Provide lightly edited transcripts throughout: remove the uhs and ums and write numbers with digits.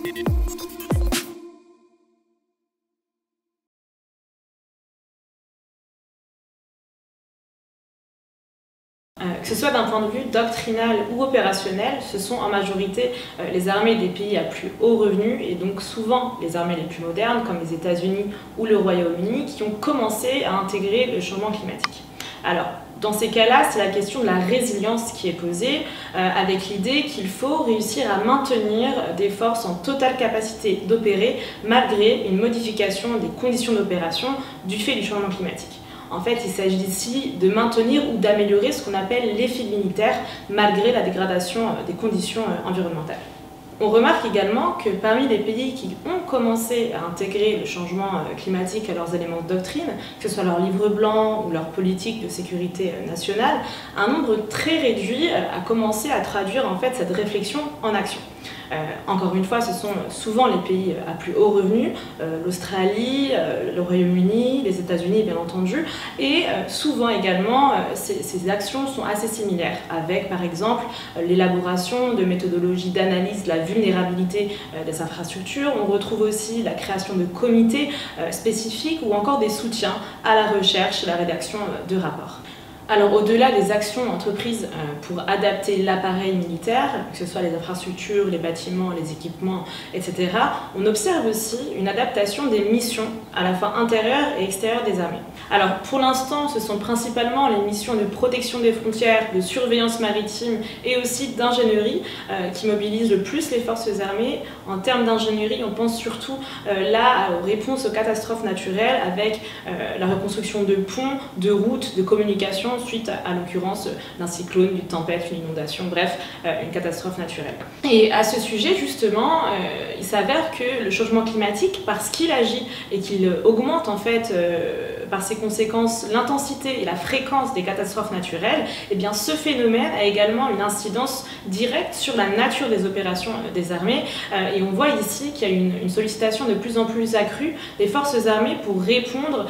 Que ce soit d'un point de vue doctrinal ou opérationnel, ce sont en majorité les armées des pays à plus haut revenu et donc souvent les armées les plus modernes comme les États-Unis ou le Royaume-Uni qui ont commencé à intégrer le changement climatique. Alors, dans ces cas-là, c'est la question de la résilience qui est posée, avec l'idée qu'il faut réussir à maintenir des forces en totale capacité d'opérer malgré une modification des conditions d'opération du fait du changement climatique. En fait, il s'agit ici de maintenir ou d'améliorer ce qu'on appelle l'effet militaire malgré la dégradation des conditions environnementales. On remarque également que parmi les pays qui ont commencé à intégrer le changement climatique à leurs éléments de doctrine, que ce soit leur livre blanc ou leur politique de sécurité nationale, un nombre très réduit a commencé à traduire en fait cette réflexion en action. Encore une fois, ce sont souvent les pays à plus haut revenu, l'Australie, le Royaume-Uni, les États-Unis bien entendu, et souvent également ces actions sont assez similaires avec par exemple l'élaboration de méthodologies d'analyse de la vulnérabilité des infrastructures. On retrouve aussi la création de comités spécifiques ou encore des soutiens à la recherche et la rédaction de rapports. Alors au-delà des actions entreprises pour adapter l'appareil militaire, que ce soit les infrastructures, les bâtiments, les équipements, etc., on observe aussi une adaptation des missions à la fois intérieures et extérieures des armées. Alors pour l'instant, ce sont principalement les missions de protection des frontières, de surveillance maritime et aussi d'ingénierie qui mobilisent le plus les forces armées. En termes d'ingénierie, on pense surtout là aux réponses aux catastrophes naturelles avec la reconstruction de ponts, de routes, de communications, suite à l'occurrence d'un cyclone, d'une tempête, une inondation, bref, une catastrophe naturelle. Et à ce sujet, justement, il s'avère que le changement climatique, parce qu'il agit et qu'il augmente en fait par ses conséquences l'intensité et la fréquence des catastrophes naturelles, eh bien ce phénomène a également une incidence directe sur la nature des opérations des armées et on voit ici qu'il y a une sollicitation de plus en plus accrue des forces armées pour répondre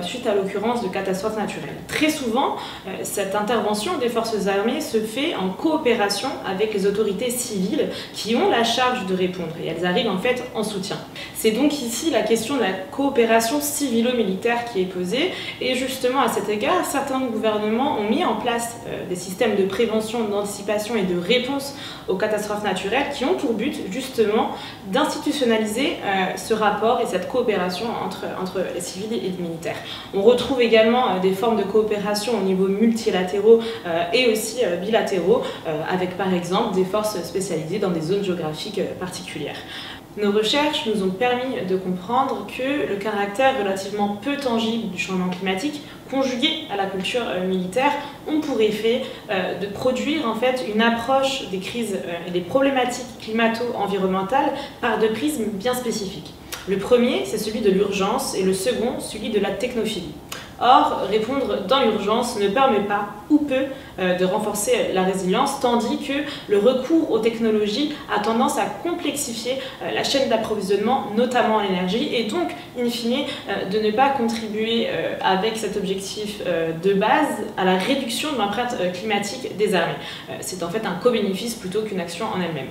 suite à l'occurrence de catastrophes naturelles. Très souvent, cette intervention des forces armées se fait en coopération avec les autorités civiles qui ont la charge de répondre et elles arrivent en fait en soutien. C'est donc ici la question de la coopération civilo-militaire qui est posée et justement à cet égard, certains gouvernements ont mis en place des systèmes de prévention, d'anticipation et de réponse aux catastrophes naturelles qui ont pour but justement d'institutionnaliser ce rapport et cette coopération entre les civils et les militaires. On retrouve également des formes de coopération au niveau multilatéraux et aussi bilatéraux avec par exemple des forces spécialisées dans des zones géographiques particulières. Nos recherches nous ont permis de comprendre que le caractère relativement peu tangible du changement climatique, conjugué à la culture militaire, ont pour effet de produire en fait une approche des crises et des problématiques climato-environnementales par deux prismes bien spécifiques. Le premier, c'est celui de l'urgence et le second, celui de la technophilie. Or, répondre dans l'urgence ne permet pas, ou peu, de renforcer la résilience, tandis que le recours aux technologies a tendance à complexifier la chaîne d'approvisionnement, notamment en énergie, et donc, in fine, de ne pas contribuer avec cet objectif de base à la réduction de l'empreinte climatique des armées. C'est en fait un co-bénéfice plutôt qu'une action en elle-même.